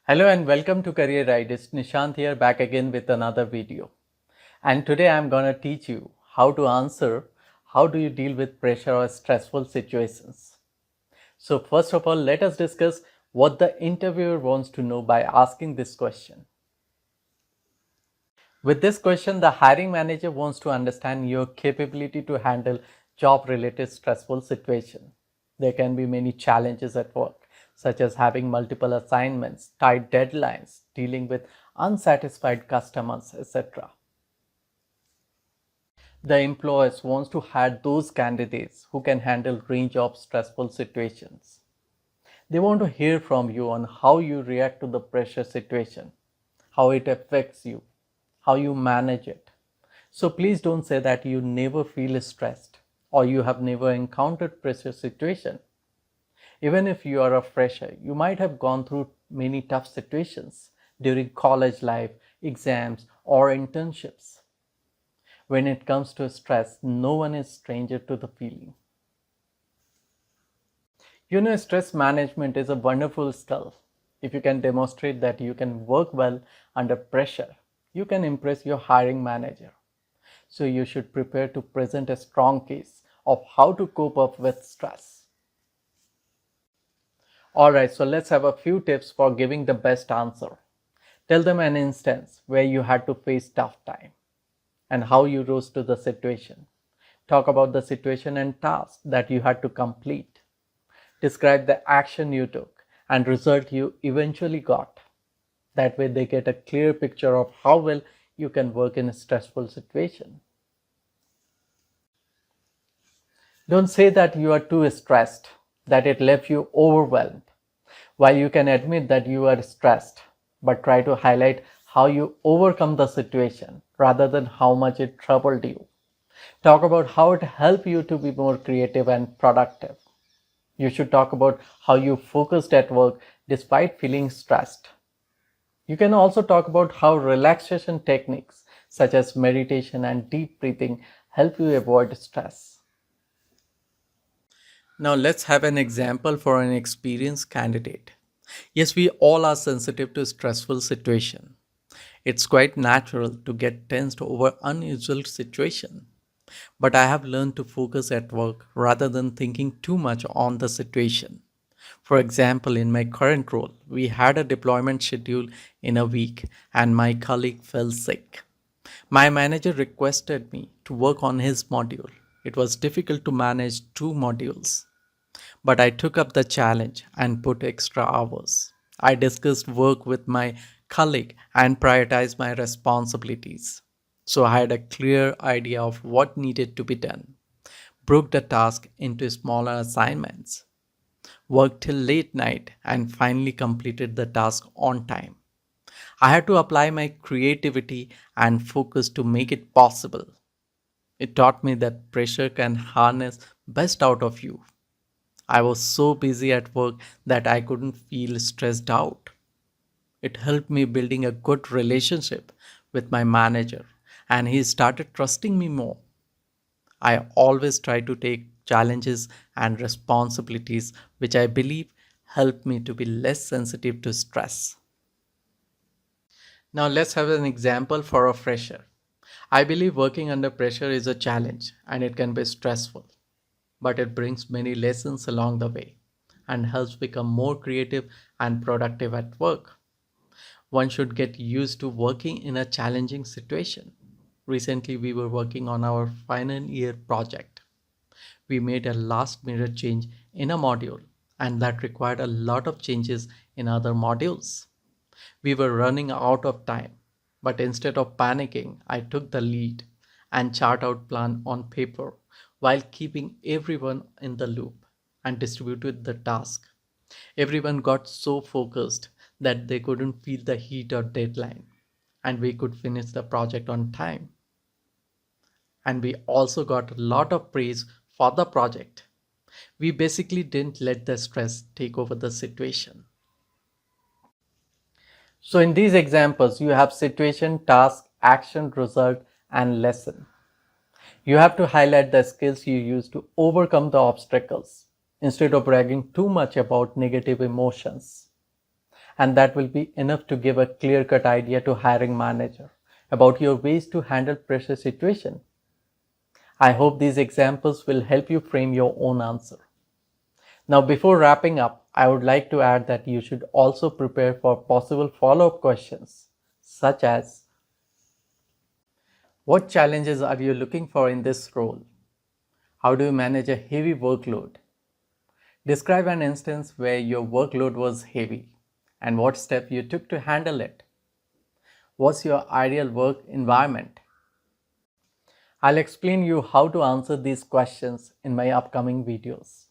Hello and welcome to Career Ride. It's Nishant here back again with another video. And today I'm going to teach you how to answer how do you deal with pressure or stressful situations. So first of all, let us discuss what the interviewer wants to know by asking this question. With this question, the hiring manager wants to understand your capability to handle job-related stressful situations. There can be many challenges at work, such as having multiple assignments, tight deadlines, dealing with unsatisfied customers, etc. The employers wants to hire those candidates who can handle range of stressful situations. They want to hear from you on how you react to the pressure situation, how it affects you, how you manage it. So please don't say that you never feel stressed or you have never encountered pressure situation. Even if you are a fresher, you might have gone through many tough situations during college life, exams, or internships. When it comes to stress, no one is stranger to the feeling. Stress management is a wonderful skill. If you can demonstrate that you can work well under pressure, you can impress your hiring manager. So you should prepare to present a strong case of how to cope up with stress. Alright, so let's have a few tips for giving the best answer. Tell them an instance where you had to face tough time and how you rose to the situation. Talk about the situation and task that you had to complete. Describe the action you took and result you eventually got. That way they get a clear picture of how well you can work in a stressful situation. Don't say that you are too stressed, that it left you overwhelmed. While you can admit that you are stressed, but try to highlight how you overcome the situation rather than how much it troubled you. Talk about how it helped you to be more creative and productive. You should talk about how you focused at work despite feeling stressed. You can also talk about how relaxation techniques such as meditation and deep breathing help you avoid stress. Now let's have an example for an experienced candidate. Yes, we all are sensitive to stressful situation. It's quite natural to get tensed over unusual situation. But I have learned to focus at work rather than thinking too much on the situation. For example, in my current role, we had a deployment schedule in a week and my colleague fell sick. My manager requested me to work on his module. It was difficult to manage two modules, but I took up the challenge and put extra hours. I discussed work with my colleague and prioritized my responsibilities. So I had a clear idea of what needed to be done, broke the task into smaller assignments, worked till late night, and finally completed the task on time. I had to apply my creativity and focus to make it possible. It taught me that pressure can harness best out of you. I was so busy at work that I couldn't feel stressed out. It helped me building a good relationship with my manager and he started trusting me more. I always try to take challenges and responsibilities which I believe help me to be less sensitive to stress. Now let's have an example for a fresher. I believe working under pressure is a challenge and it can be stressful, but it brings many lessons along the way and helps become more creative and productive at work. One should get used to working in a challenging situation. Recently, we were working on our final year project. We made a last minute change in a module, and that required a lot of changes in other modules. We were running out of time, but instead of panicking, I took the lead and chart out plan on paper while keeping everyone in the loop and distributed the task. Everyone got so focused that they couldn't feel the heat or deadline, and we could finish the project on time. And we also got a lot of praise for the project. We basically didn't let the stress take over the situation. So in these examples, you have situation, task, action, result, and lesson. You have to highlight the skills you use to overcome the obstacles instead of bragging too much about negative emotions. And that will be enough to give a clear-cut idea to hiring manager about your ways to handle pressure situation. I hope these examples will help you frame your own answer. Now, before wrapping up, I would like to add that you should also prepare for possible follow-up questions, such as what challenges are you looking for in this role? How do you manage a heavy workload? Describe an instance where your workload was heavy and what step you took to handle it. What's your ideal work environment? I'll explain you how to answer these questions in my upcoming videos.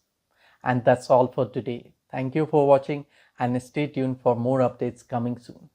And that's all for today. Thank you for watching and stay tuned for more updates coming soon.